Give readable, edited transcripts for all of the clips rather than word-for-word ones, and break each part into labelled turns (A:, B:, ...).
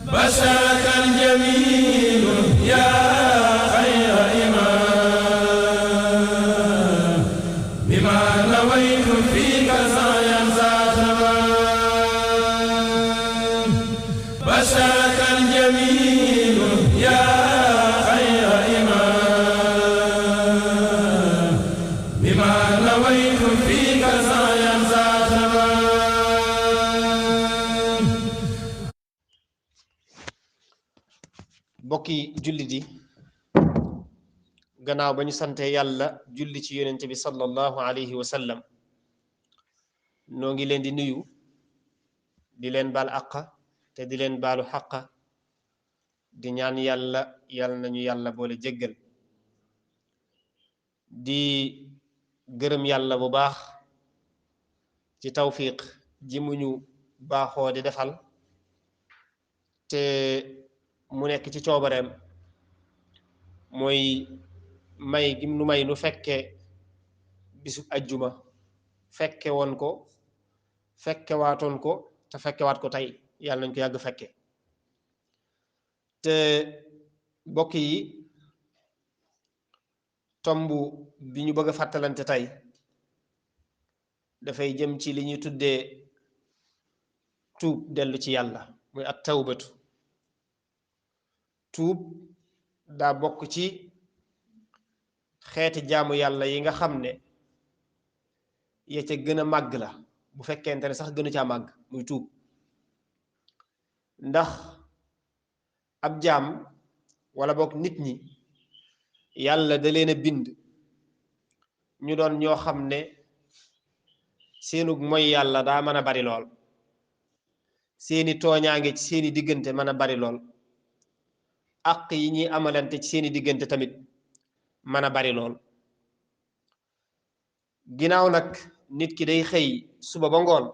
A: بشرك الجميل يا خير إمام بما نويت فيك سعيا ذا تمام بشرك الجميل يا خير إمام بما نويت فيك سعيا ذا تمام
B: bokki jullit yi gannaaw ba ñu sante yàlla julli ci yonent bi sallallahu alayhi wa sallam noo ngi leen di nuyu di leen baal àqa te di leen baalu xaqa di ñaan yàlla yàlla nañu yàlla boole jéggal di gërëm yàlla bu baax ci tawfiq ji mu ñu baaxoo di defal te mu nekk ci coobareem mooy may gim nu may nu fekke bisu ajjuma fekke woon ko fekke waatoon ko te fekke waat ko tey yàlla nañ ko yàgg fekke te bokk yi tomb bi ñu bëgg a fàttalante tey dafay jëm ci li ñuy tuddee tuub dellu ci yàlla muy at tawbatu tuub daa bokk ci xeeti jaamu yàlla yi nga xam ne ya ca gën a màgg la bu fekkente ne sax gënu caa màgg muy tuub ndax ab jaam wala bokk nit ñi yàlla da leen a bind ñu doon ñoo xam ne seenug mooy yàlla daa mën a bari lool seeni tooñaange ci seeni diggante mën a bari lool àq yi ñuy amalante ci seeni diggante tamit mën a bari lool ginnaaw nag nit ki day xëy suba ba ngoon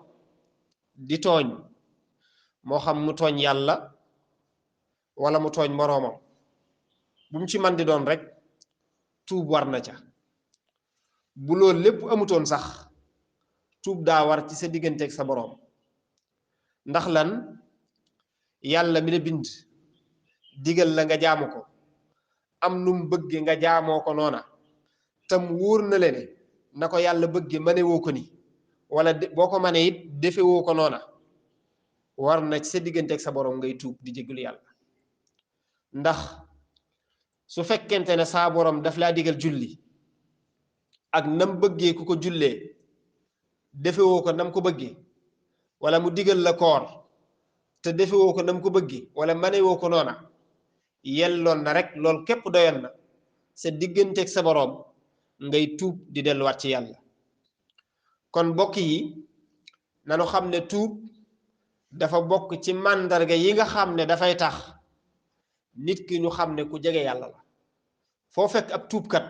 B: di tooñ moo xam mu tooñ yàlla wala mu tooñ moroomam bu mu ci man di doon rek tuub war na ca bu loolu lépp amutoon sax tuub daa war ci sa digganteeg sa boroom ndax lan yàlla mi la bind digal la nga jaamu ko am nu mu bëgge nga jaamoo ko noona tam wóor na le ne na ko yàlla bëgge mane woo ko ni wala boo ko mane it defe woo ko noona war na ci sa digganteeg sa borom ngay tuub di jégalu yàlla ndax su fekkente ne saa borom daf laa digal julli ak nam bëggee ku ko jullee defe woo ko nam ko bëggee wala mu digal la koor te defe woo ko nam ko bëggee wala mane woo ko noona yelloon na rek loolu képp doyoon na sa digganteeg sa boroom ngay tuub di delluwaat ci yàlla kon bokk yi nanu xam ne tuub dafa bokk ci màndarga yi nga xam ne dafay tax nit ki ñu xam ne ku jege yàlla la foo fekk ab tuubkat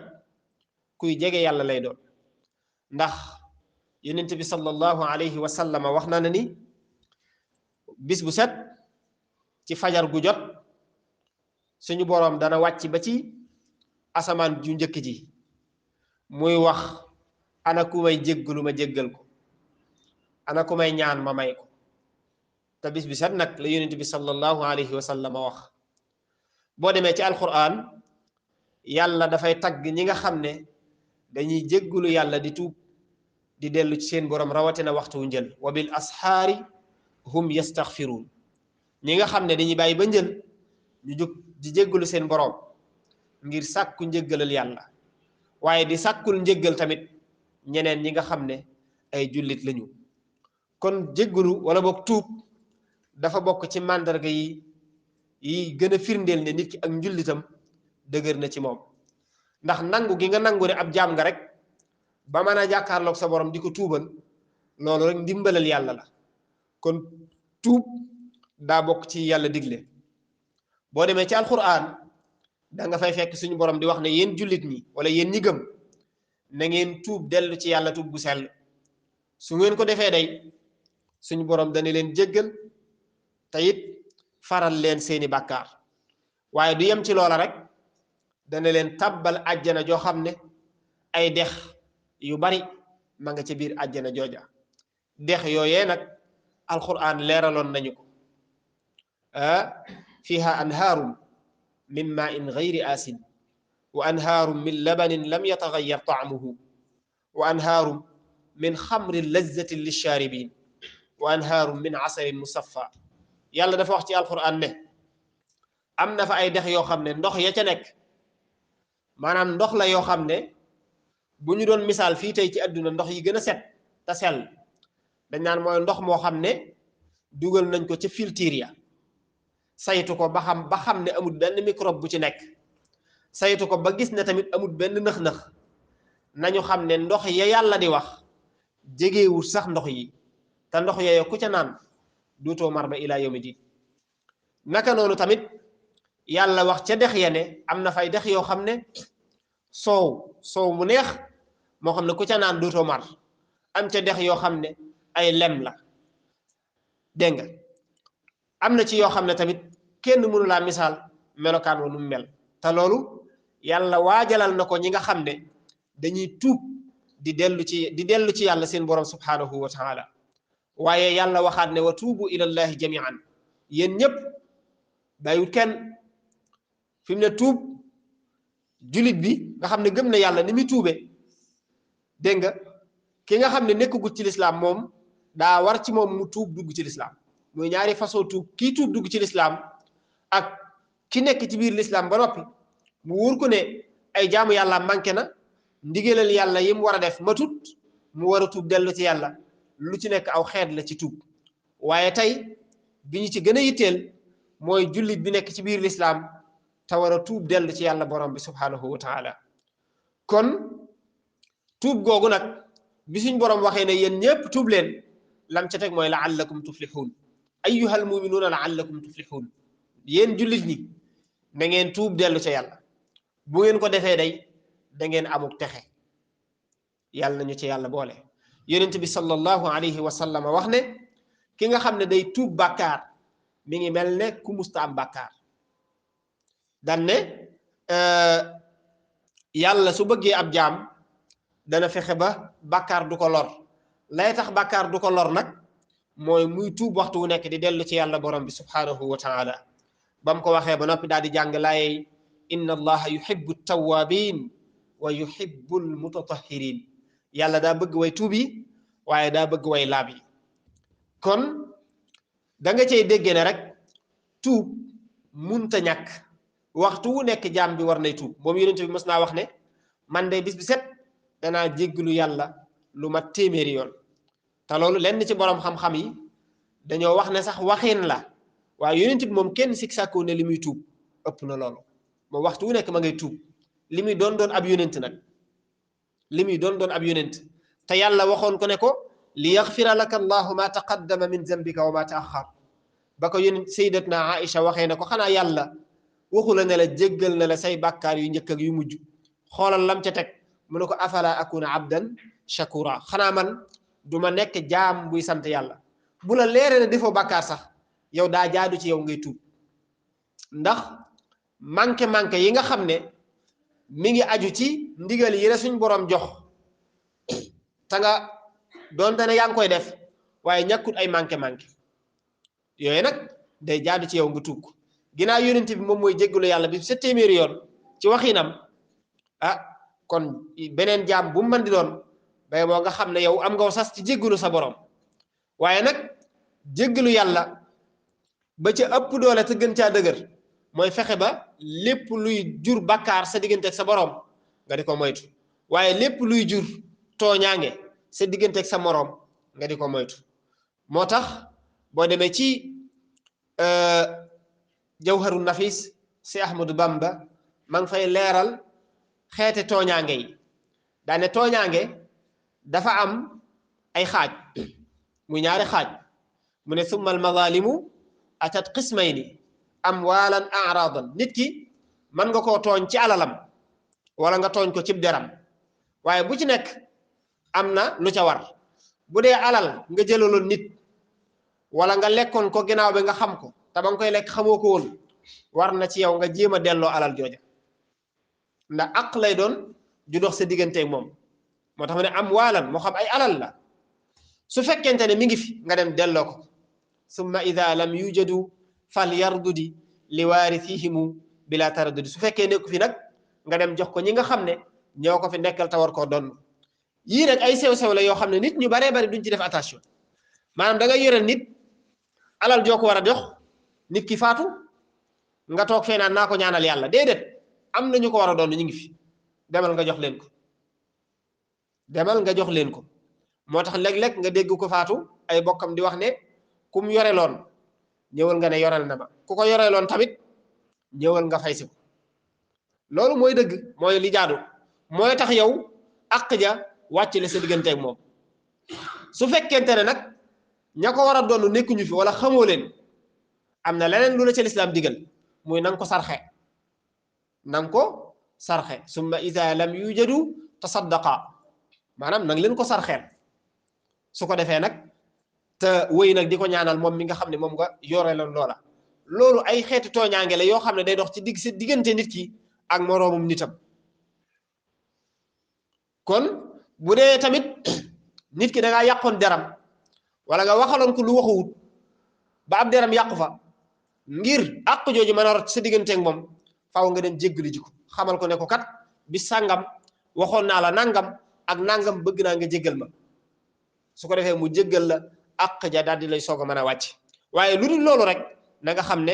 B: kuy jege yàlla lay doon ndax yonent bi sallallahu alayhi wa sallam wax na ni bis bu set ci fajar gu jot suñu boroom dana wàcc ba ci asamaan ju njëkk ji muy wax ana ku may jéggalu ma jéggal ko ana ku may ñaan ma may ko te bis bi set nag la yonent bi sallallahu alayhi wa sallam wax boo demee ci alquran yàlla dafay tagg ñi nga xam ne dañuy jéggalu yàlla di tuub di dellu ci seen boroom rawatina waxtu wu njël wa bil asxaari hum yastaxfiruun ñi nga xam ne dañuy bàyyi ba njël ñu jóg di jéggalu seen boroom ngir sàkku njéggalal yàlla waaye di sàkkul njéggal tamit ñeneen ñi nga xam ne ay jullit lañu kon jéggalu wala boog tuub dafa bokk ci màndarga yi gën a firndeel ne nit ki ak njullitam dëgër na ci moom ndax nangu gi nga nangu ne ab jaam nga rek ba mën a jàkkaarloog sa borom di ko tuubal loolu rek ndimbalal yàlla la kon tuub daa bokk ci yàlla digle boo demee ci alquran da nga fay fekk suñu borom di wax ne yéen jullit ñi wala yéen ñi gëm na ngeen tuub dellu ci yàlla tuub gu sell su ngeen ko defee day suñu borom dana leen jéggal te it faral leen seeni bàkkaar waaye du yem ci loola rek dana leen tàbbal àjjana joo xam ne ay dex yu bari ma nga ca biir àjjana jooja dex yooyee nag alquran leeraloon nañu ko fiha anhaarum min ma'in ghayri asin wa anhaarum min labanin lam yataghayyar ta'muhu wa anhaarum min xamrin lazzatin lishaaribin wa anhaarum min asalin musaffa yàlla dafa wax ci alquran ne am na fa ay dex yoo xam ne ndox ya ca nekk maanaam ndox la yoo xam ne bu ñu doon misaal fii tey ci àdduna ndox yi gën a set te sell dañ naan mooy ndox moo xam ne dugal nañ ko ca filtre ya saytu ko ba xam ne amul benn microbe bu ci nekk saytu ko ba gis ne tamit amul benn nëx-nëx nañu xam ne ndox ya yàlla di wax jegewul sax ndox yi te ndox yooyu ku ca naan duutoo mar ba ilaa yawmi diin naka noonu tamit yàlla wax ca dex ya ne am na fay dex yoo xam ne soow mu neex moo xam ne ku ca naan duutoo mar am ca dex yoo xam ne ay lem la dégg nga am na ci yoo xam ne tamit kenn mënu laa misaal melokaan wa nu mu mel te loolu yàlla waajalal na ko ñi nga xam ne dañuy tuub di dellu ci yàlla seen borom subhanahu wa taala waaye yàlla waxaat ne wa tuubu ilallahi jamian yéen ñëpp bàyyiwut kenn fi mu ne tuub julit bi nga xam ne gëm na yàlla ni muy tuube dégg nga ki nga xam ne nekkagut ci lislaam moom daa war ci moom mu tuub dugg ci lislaam muy ñaari façon tuub kii tuub dugg ci lislaam ak ki nekk ci biir lislaam ba noppi mu wóor ko ne ay jaamu yàlla manqué na ndigalal yàlla yi mu war a def matut mu war a tuub dellu ci yàlla lu ci nekk aw xeet la ci tuub waaye tey bi ñu ci gën a yitteel mooy jullit bi nekk ci biir lislaam te war a tuub dellu ci yàlla borom bi subhanahu wa taala kon tuub googu nag bi suñ borom waxee ne yéen ñëpp tuub leen lam ca teg mooy la'allakum tuflixuun ayyuhal muminuuna la'allakum tuflixuun yéen jullit ñi na ngeen tuub dellu ca yàlla bu ngeen ko defee day da ngeen amuk texe yàlla nañu ci yàlla boole yonent bi sallallahu alayhi wa sallam wax ne ki nga xam ne day tuub bàkkaar mi ngi mel ne ku musta am bàkkaar dan ne yàlla su bëggee ab jaam dana fexe ba bàkkaar du ko lor lay tax bàkkaar du ko lor nag mooy muy tuub waxtu wu nekk di dellu ci yàlla borom bi subhanahu wa taala ba mu ko waxee ba noppi daal di jàng laayey inna allaha yuhibbu tawabin wa yuhibbu almutatahirin yàlla daa bëgg way tuub yi waaye daa bëgg way laab yi kon da nga cay déggee ne rek tuub munta ñàkk waxtu wu nekk jaam bi war nay tuub moom yonent bi mës naa wax ne man de bis bi set danaa jéggalu yàlla lu mat téeméeri yoon te loolu lenn ci borom xam-xam yi dañoo wax ne sax waxin la waaye yonent bi moom kenn sik sàkkoo ne li muy tuub ëpp na loolu moom waxtu wu nekk ma ngay tuub li muy doon ab yonent nag li muy doon ab yonent te yàlla waxoon ko ne ko li yaxfira laka allahu ma taqaddama min zambika wa ma taaxar ba ko yonent sayyidatna Aïcha waxee ne ko xanaa yàlla waxu la ne la jéggal na la say bàkkaar yu njëkk ak yu mujj xoolal lam ca teg mu ne ko afala akuna abdan shakura xanaa man du ma nekk jaam buy sant yàlla bu la leere ne defoo bàkkaar sax yow daa jaadu ci yow ngay tuub ndax manqué yi nga xam ne mi ngi aju ci ndigal yi la suñ borom jox te nga doonte ne yaa ngi koy def waaye ñàkkut ay manqué yooyu nag day jaadu ci yow nga tuub ginnaaw yonent bi moom mooy jéggalu yàlla bi sa téeméeri yoon ci waxinam ah kon beneen jaam bu mu mën di doon bay boo nga xam ne yow am nga sas ci jéggalu sa borom waaye nag jéggalu yàlla ba ca ëpp doole te gën caa dëgër mooy fexe ba lépp luy jur bàkkaar sa diggante ak sa borom nga di ko moytu waaye lépp luy jur tooñaange sa diggante ak sa moroom nga di ko moytu moo tax boo demee ci jawharu nafis si Ahmadu Bamba ma ngi fay leeral xeete tooñaange yi daane tooñaange dafa am ay xaaj muy ñaari xaaj mu ne summa al mazalimu atat qismayni amwalan a'radan nit ki mën nga koo tooñ ci alalam wala nga tooñ ko cib deram waaye bu ci nekk am na lu ca war bu dee alal nga jëlaloon nit wala nga lekkoon ko ginnaaw bi nga xam ko te ba nga koy lekk xamoo ko woon war na ci yow nga jéem a delloo alal jooja ndax aq lay doon ju dox sa digganteeg moom moo tax ma ne amwalan moo xam ay alal la su fekkente ne mi ngi fi nga dem delloo ko summa ida lam yujadu fal yardudi li waarithihimu bila taraddudi su fekkee nekku fi nag nga dem jox ko ñi nga xam ne ñoo ko fi nekkal te war koo doon yii rek ay sew-sew la yoo xam ne nit ñu baree bari duñ ci def attention maanaam da ngay yoreel nit alal joo ko war a jox nit ki faatu nga toog fee naan naa ko ñaanal yàlla déedéet am na ñu ko war a doon ñu ngi fi demal nga jox leen ko demal nga jox leen ko moo tax léeg-léeg nga dégg ko faatu ay bokkam di wax ne kum yoreloon ñëwal nga ne yorel na ma ku ko yoreloon tamit ñëwal nga fay si ko loolu mooy dëgg mooy li jaadu mooy tax yow àq ja wàcc le sa digganteeg moom su fekkente ne nag ña ko war a doon nekkuñu fi wala xamoo leen am na leneen lu la ca lislaam digal muy nanga ko sarxe nanga ko sarxe summa ida lam yujadu tasaddaqa maanaam nang leen ko sarxeel su ko defee nag te wëy nag di ko ñaanal moom mi nga xam ne moom nga yore loon loola loolu ay xeetu tooñaange la yoo xam ne day dox ci diggante nit ki ak moroomum nitam kon bu dee tamit nit ki da ngaa yàqoon deram wala nga waxaloon ko lu waxuwut ba ab deram yàqu fa ngir àq jooju mën a rot sa digganteeg moom faaw nga dem jéggalu ji ko xamal ko ne ko kat bi sàngam waxoon naa la nangam ak nangam bëgg naa nga jéggal ma su ko defee mu jéggal la àq ja daal di lay soog a mën a wàcc waaye lu dul loolu rek na nga xam ne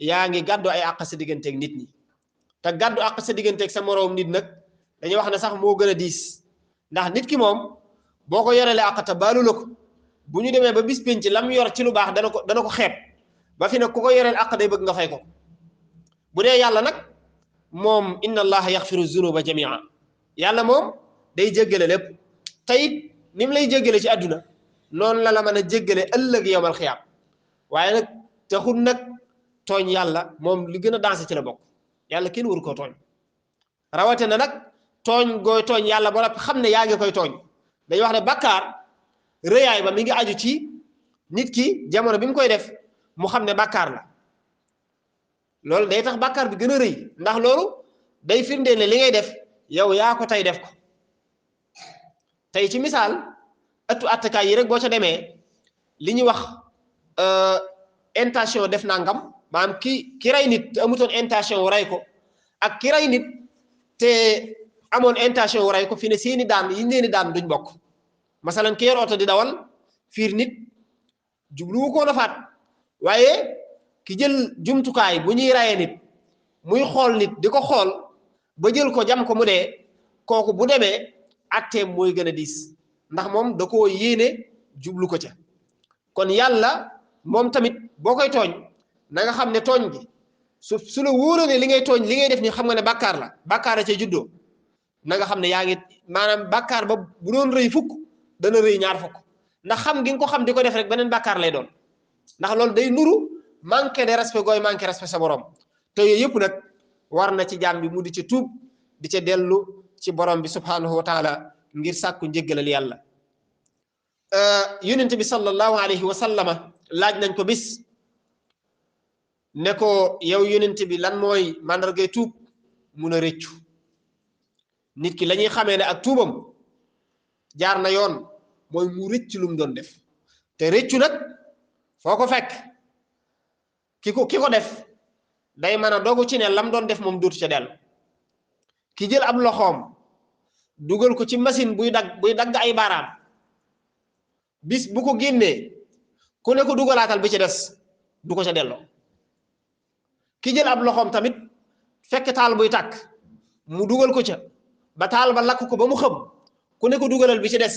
B: yaa ngi gàddu ay àq sa digganteeg nit ñi te gàddu àq sa digganteeg sa moroom nit nag dañuy wax ne sax moo gën a diis ndax nit ki moom boo ko yorelee àq te baalu la ko bu ñu demee ba bis penc lam yor ci lu baax dana ko xeeb ba fi nag ku ko yoreel àq day bëgg nga fay ko bu dee yàlla nag moom inna allaha yaxfiru zunuba jamia yàlla moom day jéggale lépp te it ni mu lay jéggale ci àdduna noonu la mën a jéggale ëllëg yowmal xiyaam waaye nag taxul nag tooñ yàlla moom li gën a dansé ci la bokk yàlla kenn waru koo tooñ rawate na nag tooñ gooy tooñ yàlla ba noppi xam ne yaa ngi koy tooñ dañuy wax ne bàkkaar rëyaay ba mi ngi aju ci nit ki jamono bi mu koy def mu xam ne bàkkaar la loolu day tax bàkkaar bi gën a rëy ndax loolu day firndeel ne li ngay def yow yaa ko tey def ko tey ci misaal ëttu attakaay yi rek boo ca demee li ñuy wax intention def nangam maanaam ki rey nit te amutoon intention wu rey ko ak ki rey nit te amoon intention wu rey ko fi ne seeni daan yi neeni daan duñ bokk masalan ki yor oto di dawal fiir nit jubluwu ko na faat waaye ki jël jumtukaay bu ñuy rayee nit muy xool nit di ko xool ba jël ko jam ko mu dee kooku bu demee atteem mooy gën a diis ndax moom da koo yéene jublu ko ca kon yàlla moom tamit boo koy tooñ na nga xam ne tooñ bi su la wóoree ne li ngay tooñ li ngay def ni xam nga ne bàkkaar la bàkkaar a ca juddoo na nga xam ne yaa ngi maanaam bàkkaar ba bu doon rëy fukk dana rëy ñaar fukk ndax xam gi nga ko xam di ko def rek beneen bàkkaar lay doon ndax loolu day nuru manqué de respect gooy manqué respect sa borom te yooyu yëpp nag war na ci jaam bi mu di ca tuub di ca dellu ci borom bi subhanahu wa taala ngir sàkku njéggalal yàlla yonent bi sallallahu alayhi wa sallama laaj nañ ko bis ne ko yow yonent bi lan mooy màndargay tuub mun a rëccu nit ki la ñuy xamee ne ak tuubam jaar na yoon mooy mu rëcc lu mu doon def te rëccu nag foo ko fekk ki ko def day mën a dogu ci ne lam doon def moom dootu ca dellu ki jël ab loxoom dugal ko ci machine buy dagg ay baaraam bis bu ko génnee ku ne ko dugalaatal bi ci des du ko ca delloo ki jël ab loxoom tamit fekk taal buy tàkk mu dugal ko ca ba taal ba lakk ko ba mu xëm ku ne ko dugalal bi ci des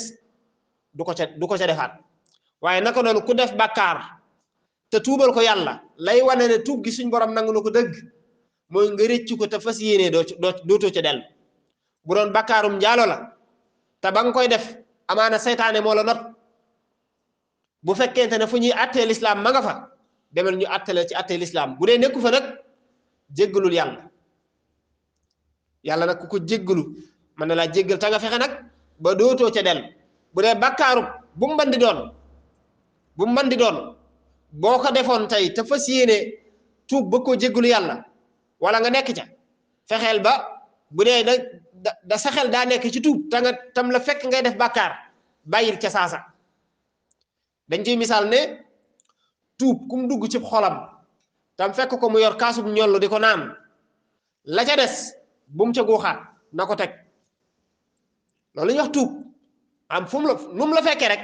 B: du ko ca defaat waaye naka noonu ku def bàkkaar te tuubal ko yàlla lay wane ne tuub gi suñ borom nangu na ko dëgg mooy nga rëccu ko te fas yéenee dootoo ca dellu bu doon bàkkaarum njaalo la te ba nga koy def amaana seytaane moo la not bu fekkente ne fu ñuy attee lislaam ma nga fa demel ñu attale ci attee lislaam bu dee nekku fa nag jéggalul yàlla nag ku ko jéggalu mën na laa jéggal ta nga fexe nag ba dootoo ca dellu bu dee bàkkaarub bu mu mën di doon boo ko defoon tey te fas yéene tuub ba koo jéggalu yàlla wala nga nekk ca fexeel ba bu dee da sa xel daa nekk ci tuub tam la fekk ngay def bàkkaar bàyyil ca saasa dañ ciy misaal ne tuub kum dugg ci xolam tam fekk ko mu yor kaasub ñollu di ko naan la ca des bu mu ca guuxaat na ko teg loolu la ñuy wax tuub am fu mu la nu mu la fekkee rek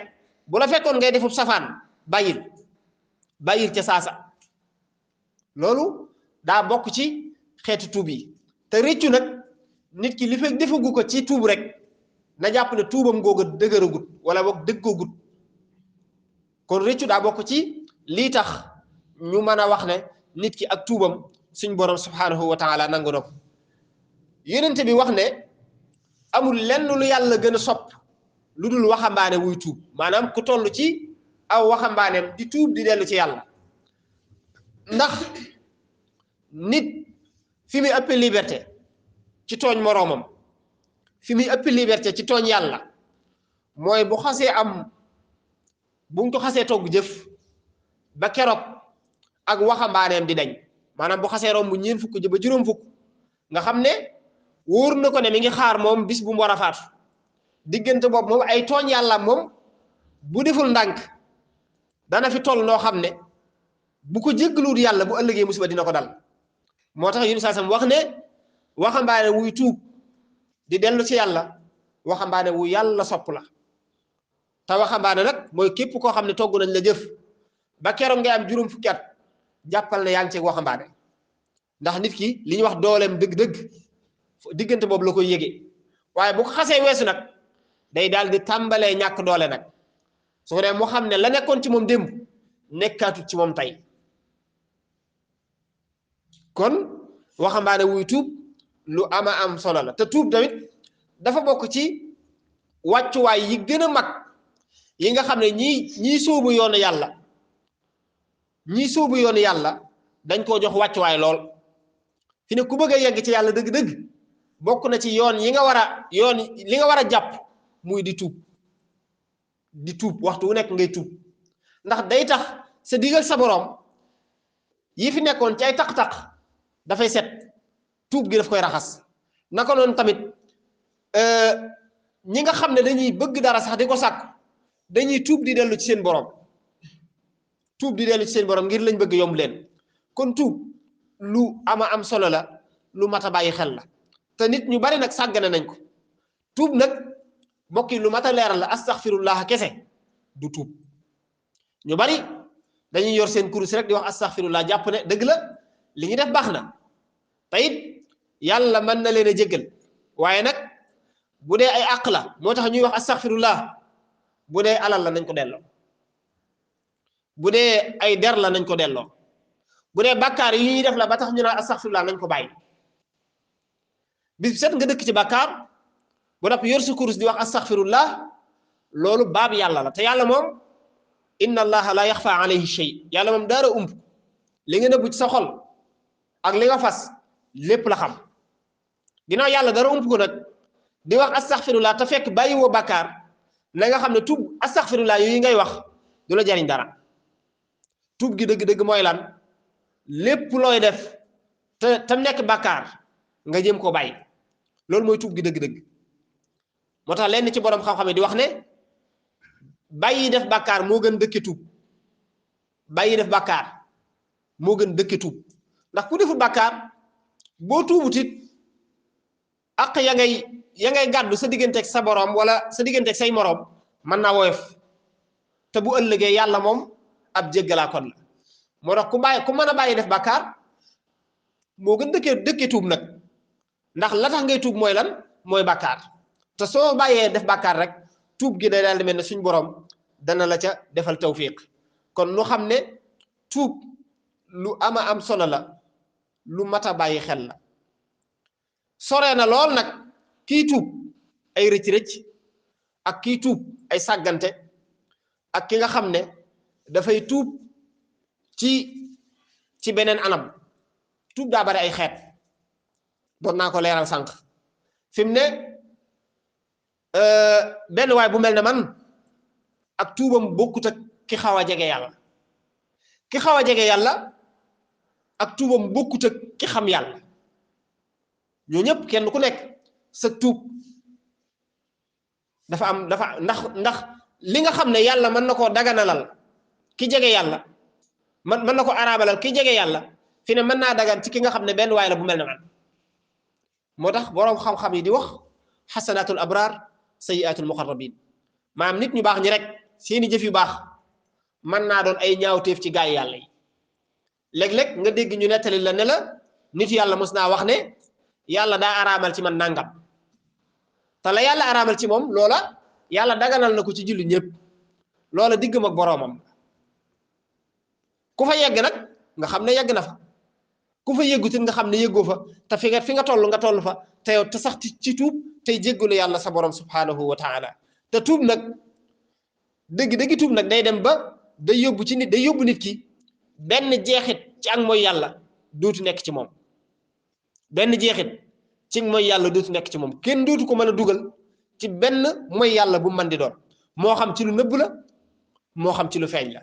B: bu la fekkoon ngay defub safaan bàyyil ca saasa loolu daa bokk ci xeetu tuub yi te réccu nag nit ki li fekk defagu ko ci tuub rek na jàpp ne tuubam googu dëgëragut wala boog dëggoogut kon réccu daa bokk ci lii tax ñu mën a wax ne nit ki ak tuubam suñ borom subhanahu wa taala nangu na ko yonent bi wax ne amul lenn lu yàlla gën a sopp lu dul waxambaane wuy tuub maanaam ku toll ci aw waxambaaneem di tuub di dellu ci yàlla ndax nit fi muy ëpp liberté ci tooñ moroomam fi muy ëpp liberté ci tooñ yàlla mooy bu xasee am bu ñu ko xasee togg jëf ba keroog ak waxambaaneem di dañ maanaam bu xasee romb ñeen fukk ba juróom fukk nga xam ne wóor na ko ne mi ngi xaar moom bis bu mu war a faatu diggante boobu moom ay tooñ yàlla moom bu deful ndànk dana fi toll noo xam ne bu ko jéggaluwut yàlla bu ëllëgee musiba dina ko dal moo tax Yunus sam wax ne waxambaane wuy tuub di dellu ci yàlla waxambaane wu yàlla sopp la te waxambaane nag mooy képp koo xam ne togg nañ la jëf ba keroog ngay am juróom fukki at jàppal ne yaa ngi ci waxambaane ndax nit ki li ñuy wax dooleem dëgg-dëgg diggante boobu la koy yëgee waaye bu ko xasee weesu nag day daal di tàmbalee ñàkk doole nag su ko dee moo xam ne la nekkoon ci moom démb nekkaatut ci moom tey kon waxambaane wuy tuub lu ama am solo la te tuub tamit dafa bokk ci wàccuwaay yi gën a mag yi nga xam ne ñii sóobu yoonu yàlla dañ koo jox wàccuwaay lool fi ne ku bëgg a yegg ci yàlla dëgg-dëgg bokk na ci yoon li nga war a jàpp muy di tuub waxtu wu nekk ngay tuub ndax day tax sa digal sa boroom yi fi nekkoon ci ay taq-taq dafay set tuub gi daf koy raxas naka noonu tamit ñi nga xam ne dañuy bëgg dara sax di ko sàkk dañuy tuub di dellu ci seen boroom ngir lañ bëgg yomb leen kon tuub lu ama am solo la lu mat a bàyyi xel la te nit ñu bari nag sàggane nañ ko tuub nag mbokk yi lu mat a leeral la astaghfirullah kese du tuub ñu bari dañuy yor seen kurus rek di wax astaghfirullah jàpp ne dëgg la li ñu def baax na te it yàlla mën na leen a jéggal waaye nag bu dee ay àq la moo tax ñuy wax astaghfirullah bu dee alal la nañ ko delloo bu dee ay der la nañ ko delloo bu dee bàkkaar yi ñuy def la ba tax ñu naan astaghfirullah nañ ko bàyyi bis set nga dëkk ci bàkkaar bu noppi yor sa kurus di wax astaghfirullah loolu baab yàlla la te yàlla moom inna allaha la yaxfa alayhi shay yàlla moom daara umb li nga nëbbu ci sa xol ak li nga fas lépp la xam ginnaaw yàlla dara ump ko nag di wax astaghfirullah te fekk bàyyi woo bàkkaar na nga xam ne tuub astaghfirullah yooyu ngay wax du la jariñ dara tuub gi dëgg-dëgg mooy lan lépp looy def te tam nekk bàkkaar nga jëm koo bàyyi loolu mooy tuub gi dëgg-dëgg moo tax lenn ci borom xam-xam yi di wax ne bàyyi def bàkkaar moo gën dëkke tuub bàyyi def bàkkaar moo gën dëkke tuub ndax ku deful bàkkaar boo tuubut it ak ya ngay gàddu sa digganteeg sa borom wala sa digganteeg say moroom mën naa woyof te bu ëllëgee yàlla moom ab jéggalaa kon la moo tax ku mën a bàyyi def bàkkaar moo gën dëkke tuub nag ndax la tax ngay tuub mooy lan mooy bàkkaar te soo bàyyee def bàkkaar rek tuub gi day daal di mel ne suñ borom dana la ca defal tawfiq kon nu xam ne tuub lu ama am solo la lu mat a bàyyi xel la soree na lool nag kii tuub ay rëcc-rëcc ak kii tuub ay sàggante ak ki nga xam ne dafay tuub ci beneen anam tuub daa bari ay xeet doon naa ko leeral sànq fi mu ne benn waay bu mel ne man ak tuubam bokkut ak ki xaw a jege yàlla ki xaw a jege yàlla ak tuubam bokkut ak ki xam yàlla ñoo ñëpp kenn ku nekk sa tuub dafa am ndax li nga xam ne yàlla mën na koo daganalal ki jege yàlla mën na ko araabalal ki jege yàlla fi ne mën naa dagan ci ki nga xam ne benn waay la bu mel ne man moo tax boroom xam-xam yi di wax xasanatul abraar sayyiatul muqarrabin maanaam nit ñu baax ñi rek seeni jëf yu baax mën naa doon ay ñaawteef ci gaay yàlla yi léeg-léeg nga dégg ñu nettali la ne la nit yàlla mos naa wax ne yàlla daa araamal ci man nangam te la yàlla araamal ci moom loola yàlla daganal na ko ci julli ñëpp loola diggam ak boroomam ku fa yegg nag nga xam ne yegg na fa ku fa yeggutit nga xam ne yeggoo fa te fi nga toll fa te yow te sax ci tuub tey jéggalu yàlla sa borom subhanahu wa taala te tuub nag dëgg tuub nag day dem ba day yóbbu nit ki benn jeexit ci ak mooy yàlla dootu nekk ci moom benn jeexit ci mooy yàlla dootu nekk ci moom kenn dootu ko mën a dugal ci benn mooy yàlla bu mën di doon moo xam ci lu nëbb la moo xam ci lu feeñ la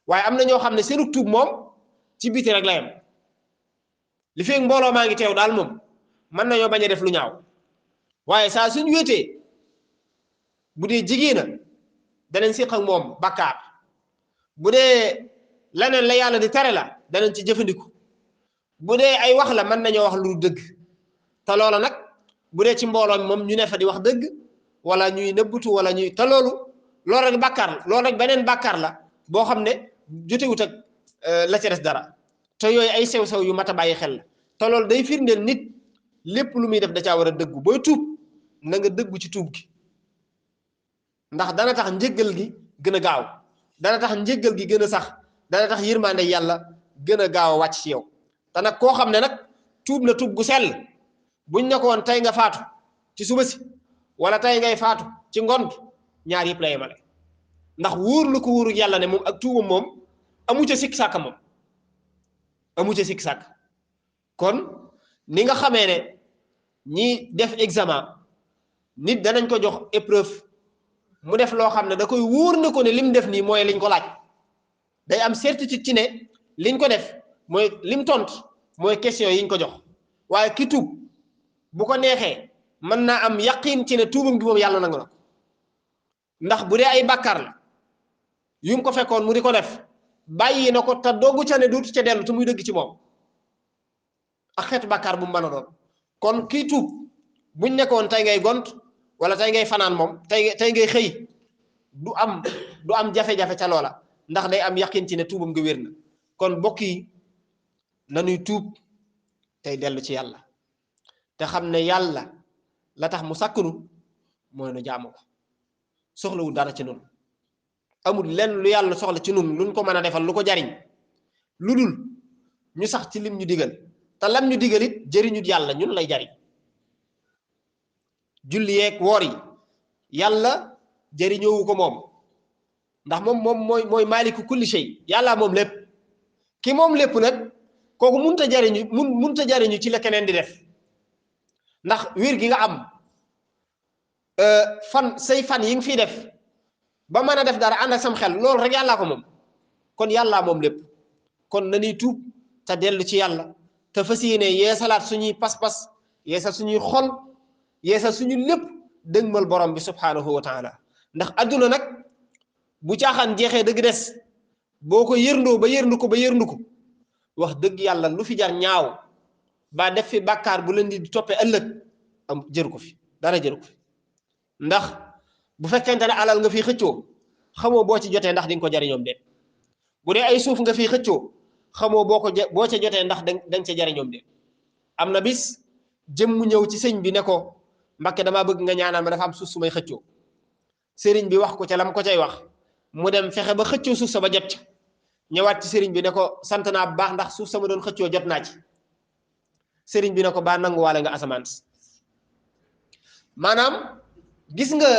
B: waaye am na ñoo xam ne seenu tuub moom ci biti rek la yem li feeg mbooloo maa ngi teew daal moom mën nañoo bañ a def lu ñaaw waaye saa suñ wéetee bu dee jigéena danañ siq ak moom bakkaar bu dee leneen la yàlla di tere la danañ ci jëfandiku bu dee ay wax la mën nañoo wax lu dëgg te loola nag bu dee ci mbooloo mi moom ñu ne fa di wax dëgg wala ñuy nëbbutu wala ñuy te loolu rek bàkkaar la loolu rek beneen bàkkaar la boo xam ne jotewut ak la ci des dara te yooyu ay sew-sew yu mat a bàyyi xel la te loolu day firndeel nit lépp lu muy def da caa war a dëggu booy tuub na nga dëggu ci tuub gi ndax dana tax njëggal gi gën a gaaw dana tax njëggal gi gën a sax dana tax yërmande yàlla gën a gaaw a wàcc ci yow te nag koo xam ne nag tuub na tuub gu sell buñ ne ko woon tey nga faatu ci suba si wala tey ngay faatu ci ngont ñaar yëpp la yemale ndax wóor lu ko wóoru yàlla ne moom ak tuubam moom amu ca sikk sàkk moom amu ca sikk sàkk kon ni nga xamee ne ñi def examen nit danañ ko jox épreuve mu def loo xam ne da koy wóor na ko ne lim def nii mooy liñ ko laaj day am certitude ci ne liñ ko def mooy lim tont mooy question yiñ ko jox waaye ki tuub bu ko neexee mën naa am yaqin ci ne tuubam gi moom yàlla nangu na ko ndax bu dee ay bàkkaar la yum ko fekkoon mu di ko def bàyyi na ko te doogu ca ne duutu ca dellu te muy dëgg ci moom ak xeetu bàkkaar bu mu mën a doon kon kii tuub buñ nekkoon tey ngay gont wala tey ngay fanaan moom tey ngay xëy du am jafe-jafe ca loola ndax day am yaqin ci ne tuubam nga wér na kon mbokk yi nanuy tuub tey dellu ci yàlla te xam ne yàlla la tax mu sàkknu mooy nu jaamu ko soxlawul dara ci nun amul lenn lu yàlla soxla ci nun luñ ko mën a defal lu ko jariñ lu dul ñu sax ci lim ñu digal te lam ñu digal it jëriñut yàlla ñun lay jariñ julli yeeg woor yi yàlla jëriñoowu ko moom ndax moom mooy maaliku kulli shay yàlla moom lépp ki moom lépp nag kooku munta jariñu ci la keneen di def ndax wér gi nga am say fan yi nga fiy def ba mën a def dara ànd ak sam xel loolu rek yàllaa ko moom kon yàllaa moom lépp kon nañuy tuub te dellu ci yàlla te fas yéene yeesalaat suñuy pas-pas yeesal suñuy xol yeesal suñu lépp dëgmal borom bi subhanahu wa taala ndax adduna nag bu caaxaan jeexee dëgg des boo ko yërndoo ba yërndu ko wax dëgg yàlla lu fi jar ñaaw ba def fi bàkkaar bu leen di toppee ëllëg am jëru ko fi dara jëru ko fi ndax bu fekkente ne alal nga fi xëccoo xamoo boo ci jotee ndax di nga ko jariñoom de bu dee ay suuf nga fi xëccoo xamoo boo ca jotee ndax danga ca jariñoom de am na bis jëm mu ñëw ci sëñ bi ne ko Mbàkke damaa bëgg nga ñaanal ma dafa am suuf su may xëccoo sëriñ bi wax ko ca lam ko cay wax mu dem fexe ba xëccoo suuf sa ba jot ca ñëwaat ci sëriñ bi ne ko sant naa bu baax ndax suuf sama doon xëccoo jot naa ci sëriñ bi ne ko baa nanguwaale nga asamaan maanaam gis nga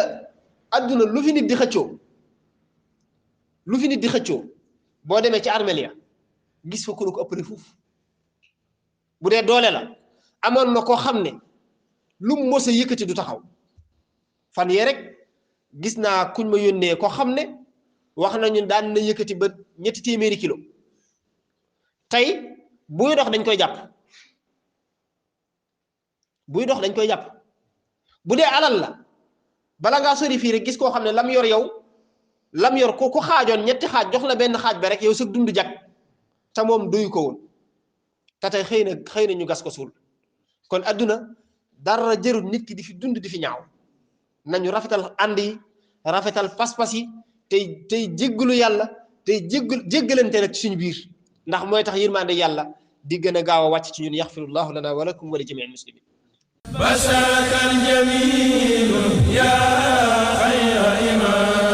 B: adduna lu fi nit di xëccoo boo demee ci armeel ya gis fa ku ko ëppale fuuf bu dee doole la amoon na koo xam ne lu mu mos a yëkkati du taxaw fan yee rek gis naa kuñ ma yónnee koo xam ne wax nañu daan na yëkkati ba 300 kilo tey buy dox dañ koy jàpp bu dee alal la bala ngaa sori fii rek gis koo xam ne lam yor ko ku xaajoon 2 xaaj jox la benn xaaj ba rek yow sa dund jag te moom doyu ko woon te tey xëy na ñu gas ko suul kon adduna dara jërul nit ki di fi dund di fi ñaaw nañu rafetal ànd yi rafetal pas-pas yi tey jéggalu yàlla tey jéggalante nag ci suñu biir ndax mooy tax yërmande yàlla di gën a gaaw a wàcc ci ñun yaxfirullahu lana wa lakum wa li jamiil muslimin
A: basharakal jamiil ya xayra imaam